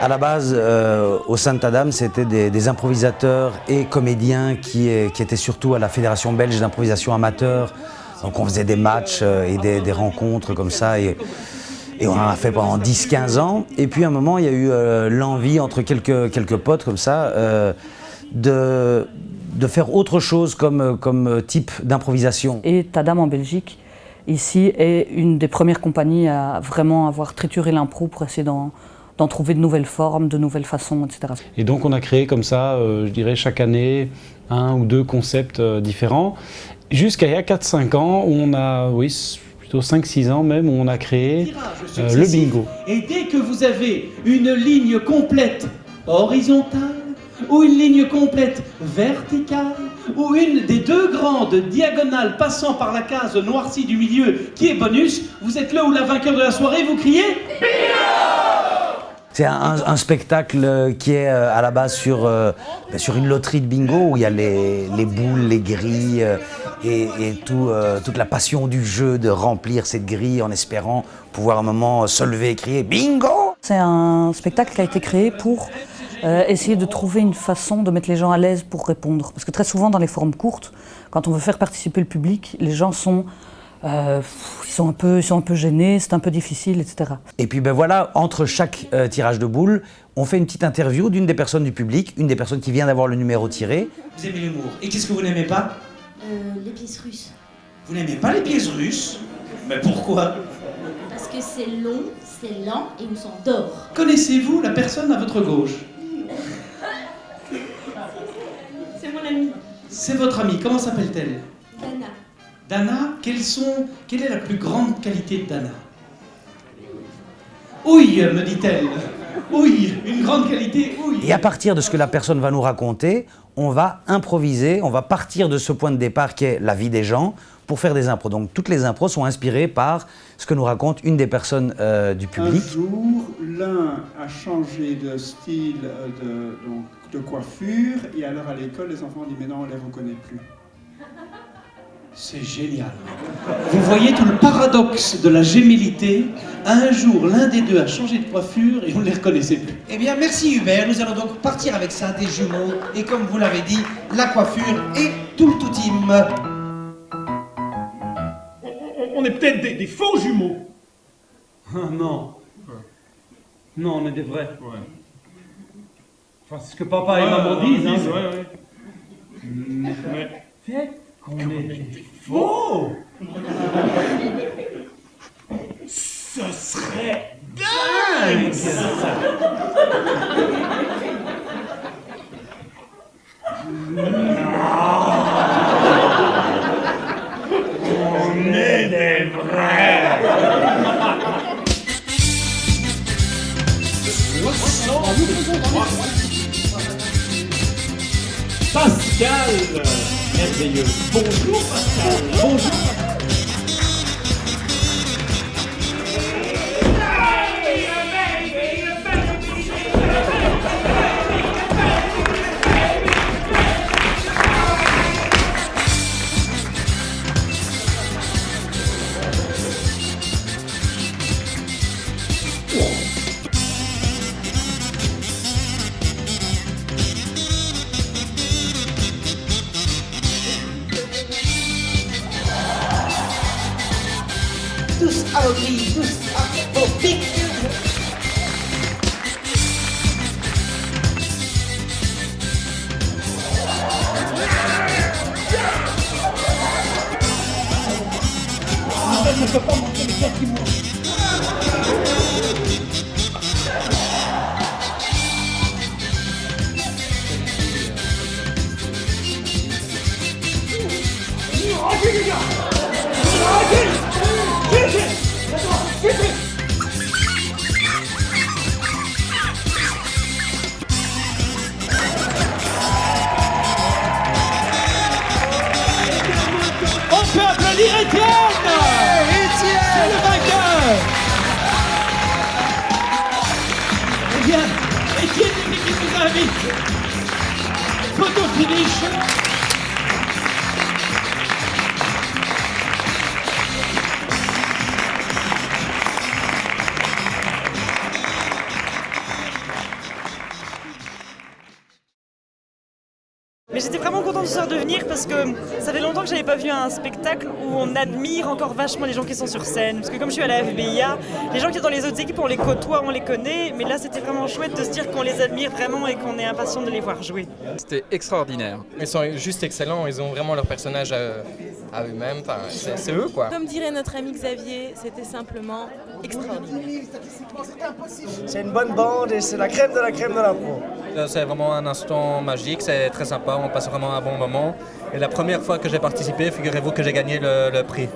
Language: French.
À la base, au Sainte-Adame, c'était des improvisateurs et comédiens qui étaient surtout à la Fédération belge d'improvisation amateur. Donc on faisait des matchs et des rencontres comme ça. Et on en a fait pendant 10-15 ans. Et puis à un moment, il y a eu l'envie entre quelques potes comme ça de faire autre chose comme type d'improvisation. Et Tadam en Belgique, ici, est une des premières compagnies à vraiment avoir trituré l'impro pour essayer d'en trouver de nouvelles formes, de nouvelles façons, etc. Et donc on a créé comme ça, je dirais chaque année, 1 ou 2 concepts différents. Jusqu'à il y a 4-5 ans, où on a, oui, plutôt 5-6 ans même, où on a créé le bingo. Et dès que vous avez une ligne complète horizontale, ou une ligne complète verticale, ou une des 2 grandes diagonales passant par la case noircie du milieu qui est bonus, vous êtes le ou la vainqueur de la soirée, vous criez C'est un spectacle qui est à la base sur une loterie de bingo où il y a les boules, les grilles et toute la passion du jeu de remplir cette grille en espérant pouvoir à un moment se lever et crier bingo. C'est un spectacle qui a été créé pour essayer de trouver une façon de mettre les gens à l'aise pour répondre. Parce que très souvent dans les formes courtes, quand on veut faire participer le public, les gens sont ils sont un peu gênés, c'est un peu difficile, etc. Et puis ben voilà, entre chaque tirage de boules, on fait une petite interview d'une des personnes du public, une des personnes qui vient d'avoir le numéro tiré. Vous aimez l'humour. Et qu'est-ce que vous n'aimez pas? Les pièces russes. Vous n'aimez pas les pièces russes? Mais pourquoi? Parce que c'est long, c'est lent et on s'endort. Connaissez-vous la personne à votre gauche? C'est mon ami. C'est votre amie. Comment s'appelle-t-elle? Dana. Dana, quelle est la plus grande qualité de Dana? Oui, me dit-elle. Oui, une grande qualité, oui. Et à partir de ce que la personne va nous raconter, on va improviser, on va partir de ce point de départ qui est la vie des gens pour faire des impros. Donc toutes les impros sont inspirées par ce que nous raconte une des personnes du public. Un jour, l'un a changé de style de coiffure et alors à l'école, les enfants ont dit « mais non, on ne les reconnaît plus ». C'est génial. Vous voyez tout le paradoxe de la gémellité. Un jour, l'un des deux a changé de coiffure et on ne les reconnaissait plus. Eh bien, merci Hubert. Nous allons donc partir avec ça, des jumeaux. Et comme vous l'avez dit, la coiffure et tout le tout team. On est peut-être des faux jumeaux. Ah non. Non, on est des vrais. Ouais. Enfin, c'est ce que papa et maman disent. Hein, mais peut-être qu'on est des faux. Ce serait dingue. On est des vrais. Pascal, merveilleux. Bonjour Pascal. Bonjour Pascal. Tous à vos grilles, tous à vos pics. Ne peut pas manquer les gars qui mourent. On peut applaudir Étienne. C'est le vainqueur. Eh bien, Étienne, l'équipe vous invite. Photo finish. j'étais vraiment contente ce soir de venir parce que ça fait longtemps que j'avais pas vu un spectacle où on admire encore vachement les gens qui sont sur scène. Parce que comme je suis à la FBIA, les gens qui sont dans les autres équipes, on les côtoie, on les connaît, mais là c'était vraiment chouette de se dire qu'on les admire vraiment et qu'on est impatient de les voir jouer. C'était extraordinaire. Ils sont juste excellents, ils ont vraiment leur personnage à eux-mêmes, enfin, c'est eux quoi. Comme dirait notre ami Xavier, c'était simplement extraordinaire. C'est une bonne bande et c'est la crème de l'impro. C'est vraiment un instant magique, c'est très sympa, on passe vraiment un bon moment. Et la première fois que j'ai participé, figurez-vous que j'ai gagné le prix.